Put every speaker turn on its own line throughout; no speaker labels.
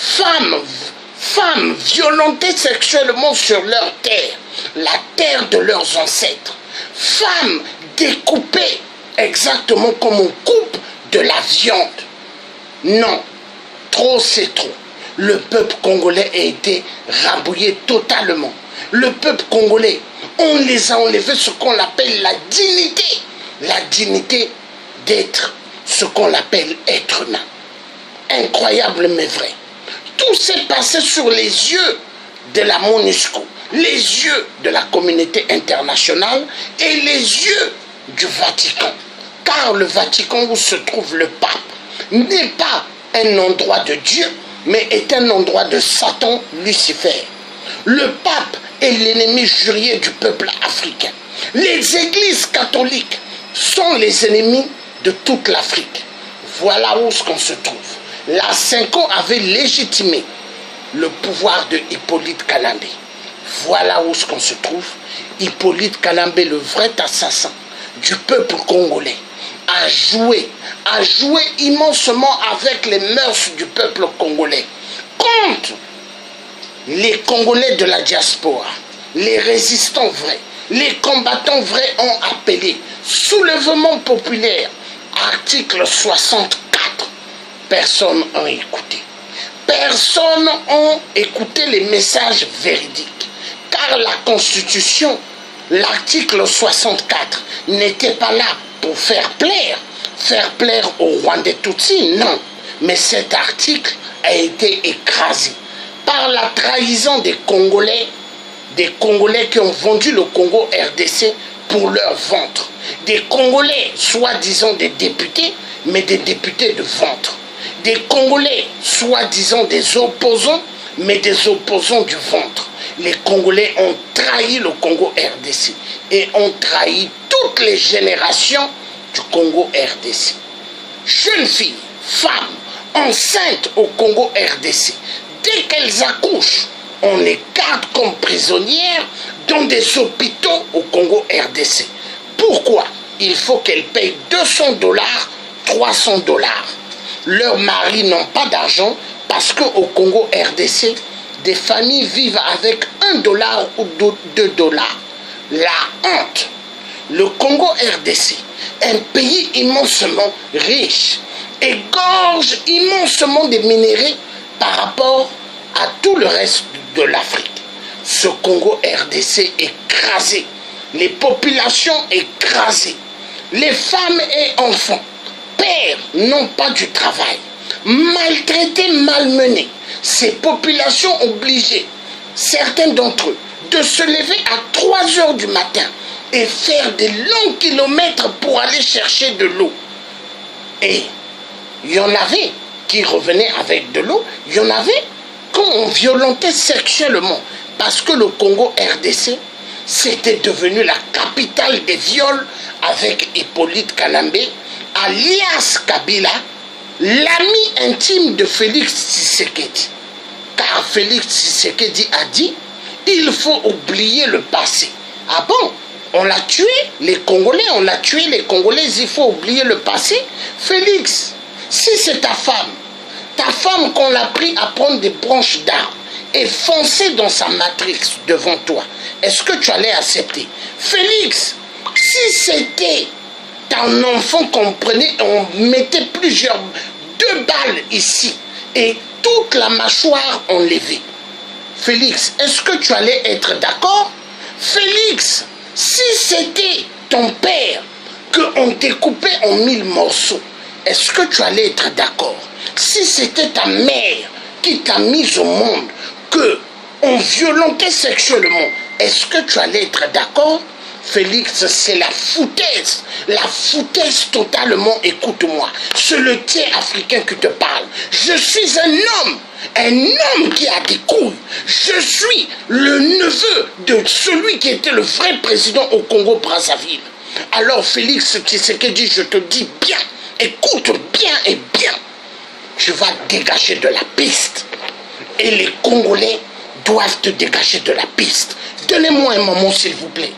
Femmes violentées sexuellement sur leur terre, la terre de leurs ancêtres. Femmes découpées exactement comme on coupe de la viande. Non, trop c'est trop. Le peuple congolais a été rabouillé totalement. Le peuple congolais, on les a enlevés ce qu'on appelle la dignité d'être ce qu'on appelle être humain. Incroyable mais vrai. Tout s'est passé sur les yeux de la MONUSCO, les yeux de la communauté internationale et les yeux du Vatican. Car le Vatican où se trouve le pape n'est pas un endroit de Dieu, mais est un endroit de Satan, Lucifer. Le pape est l'ennemi juré du peuple africain. Les églises catholiques sont les ennemis de toute l'Afrique. Voilà où on se trouve. La Cinco avait légitimé le pouvoir de Hippolyte Kalambé. Voilà où on se trouve. Hippolyte Kalambé, le vrai assassin du peuple congolais, a joué immensement avec les mœurs du peuple congolais contre les Congolais de la diaspora. Les résistants vrais, les combattants vrais ont appelé soulèvement populaire, article 64. Personne n'a écouté. Personne n'a écouté les messages véridiques. Car la Constitution, l'article 64, n'était pas là pour faire plaire aux Rwandais Tutsis, non. Mais cet article a été écrasé par la trahison des Congolais qui ont vendu le Congo RDC pour leur ventre. Des Congolais, soi-disant des députés, mais des députés de ventre. Des Congolais, soi-disant des opposants, mais des opposants du ventre. Les Congolais ont trahi le Congo RDC et ont trahi toutes les générations du Congo RDC. Jeunes filles, femmes, enceintes au Congo RDC, dès qu'elles accouchent, on les garde comme prisonnières dans des hôpitaux au Congo RDC. Pourquoi? Il faut qu'elles payent $200, $300. Leurs maris n'ont pas d'argent parce qu'au Congo RDC, des familles vivent avec $1 ou $2. La honte. Le Congo RDC, un pays immensement riche, égorge immensement des minéraux par rapport à tout le reste de l'Afrique. Ce Congo RDC écrasé, les populations écrasées, les femmes et enfants, pères n'ont pas du travail, maltraités, malmenés, ces populations obligées, certains d'entre eux, de se lever à 3 heures du matin et faire des longs kilomètres pour aller chercher de l'eau. Et il y en avait qui revenaient avec de l'eau, il y en avait qu'on violentait sexuellement, parce que le Congo RDC, c'était devenu la capitale des viols avec Hippolyte Kalambé, alias Kabila, l'ami intime de Félix Tshisekedi. Car Félix Tshisekedi a dit, il faut oublier le passé. Ah bon? On l'a tué, les Congolais, il faut oublier le passé. Félix, si c'est ta femme qu'on l'a pris à prendre des branches d'arbres et foncer dans sa matrice devant toi, est-ce que tu allais accepter? Félix, si c'était ton enfant qu'on prenait, on mettait 2 balles ici et toute la mâchoire enlevée, Félix, est-ce que tu allais être d'accord? Félix, si c'était ton père qu'on découpait en 1000 morceaux, est-ce que tu allais être d'accord? Si c'était ta mère qui t'a mise au monde, qu'on violentait sexuellement, est-ce que tu allais être d'accord? Félix, c'est la foutaise totalement, écoute-moi, c'est le tien africain qui te parle. Je suis un homme qui a des couilles. Je suis le neveu de celui qui était le vrai président au Congo-Brazzaville. Alors Félix Tshisekedi, je te dis bien, écoute bien et bien, tu vas dégager de la piste. Et les Congolais doivent te dégager de la piste. Donnez-moi un moment, s'il vous plaît.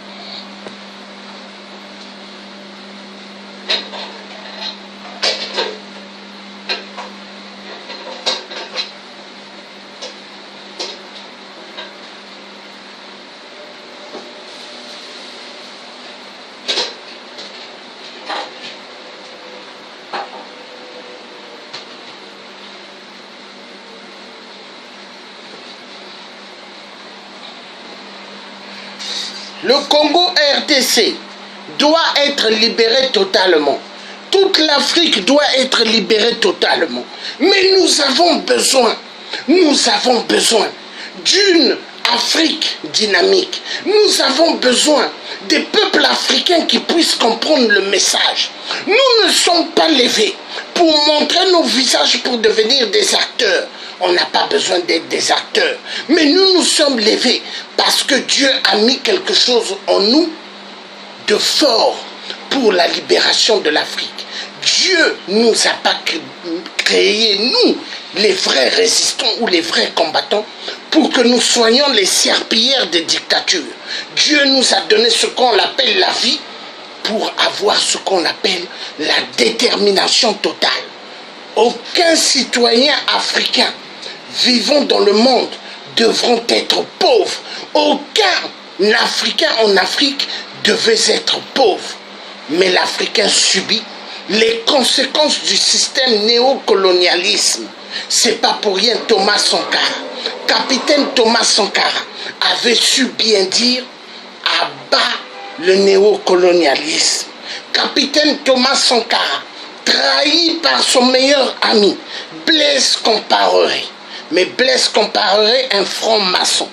Le Congo RDC doit être libéré totalement. Toute l'Afrique doit être libérée totalement. Mais nous avons besoin d'une Afrique dynamique. Nous avons besoin des peuples africains qui puissent comprendre le message. Nous ne sommes pas levés pour montrer nos visages pour devenir des acteurs. On n'a pas besoin d'être des acteurs. Mais nous nous sommes levés parce que Dieu a mis quelque chose en nous de fort pour la libération de l'Afrique. Dieu ne nous a pas créé, nous, les vrais résistants ou les vrais combattants, pour que nous soyons les serpillères des dictatures. Dieu nous a donné ce qu'on appelle la vie pour avoir ce qu'on appelle la détermination totale. Aucun citoyen africain vivant dans le monde devront être pauvres. Aucun Africain en Afrique devait être pauvre. Mais l'Africain subit les conséquences du système néocolonialisme. C'est pas pour rien Thomas Sankara. Capitaine Thomas Sankara avait su bien dire à bas le néocolonialisme. Capitaine Thomas Sankara, trahi par son meilleur ami, Blaise Compaoré. Mais Blaise Compaoré, un franc-maçon,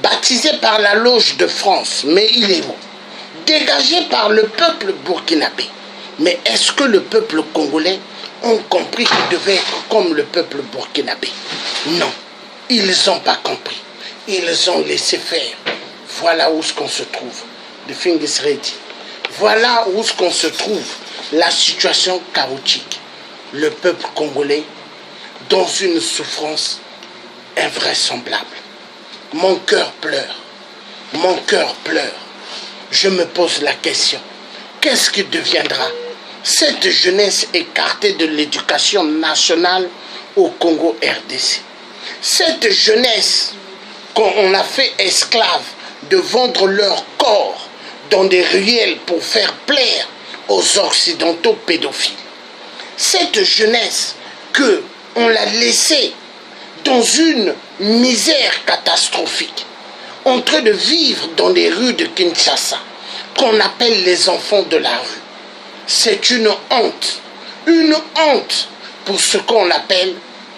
baptisé par la Loge de France, mais il est où? Dégagé par le peuple burkinabé. Mais est-ce que le peuple congolais ont compris qu'il devait être comme le peuple burkinabé? Non, ils n'ont pas compris. Ils ont laissé faire. Voilà où ce qu'on se trouve. The thing is ready. Voilà où ce qu'on se trouve. La situation chaotique. Le peuple congolais dans une souffrance invraisemblable. Mon cœur pleure. Mon cœur pleure. Je me pose la question. Qu'est-ce qui deviendra cette jeunesse écartée de l'éducation nationale au Congo RDC? Cette jeunesse qu'on a fait esclave de vendre leur corps dans des ruelles pour faire plaire aux occidentaux pédophiles. Cette jeunesse qu'on l'a laissée dans une misère catastrophique, en train de vivre dans les rues de Kinshasa, qu'on appelle les enfants de la rue. C'est une honte pour ce qu'on appelle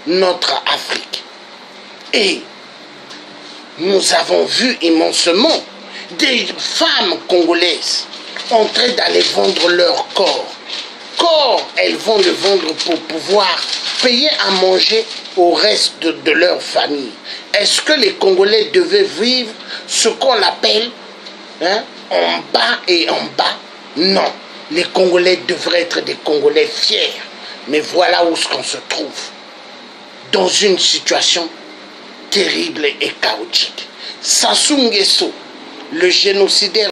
notre Afrique. Et nous avons vu immensément des femmes congolaises en train d'aller vendre leur corps. Elles vont le vendre pour pouvoir payer à manger au reste de leur famille. Est-ce que les Congolais devaient vivre ce qu'on appelle en bas et en bas? Non. Les Congolais devraient être des Congolais fiers. Mais voilà où ce qu'on se trouve. Dans une situation terrible et chaotique. Sassou Nguesso, le génocidaire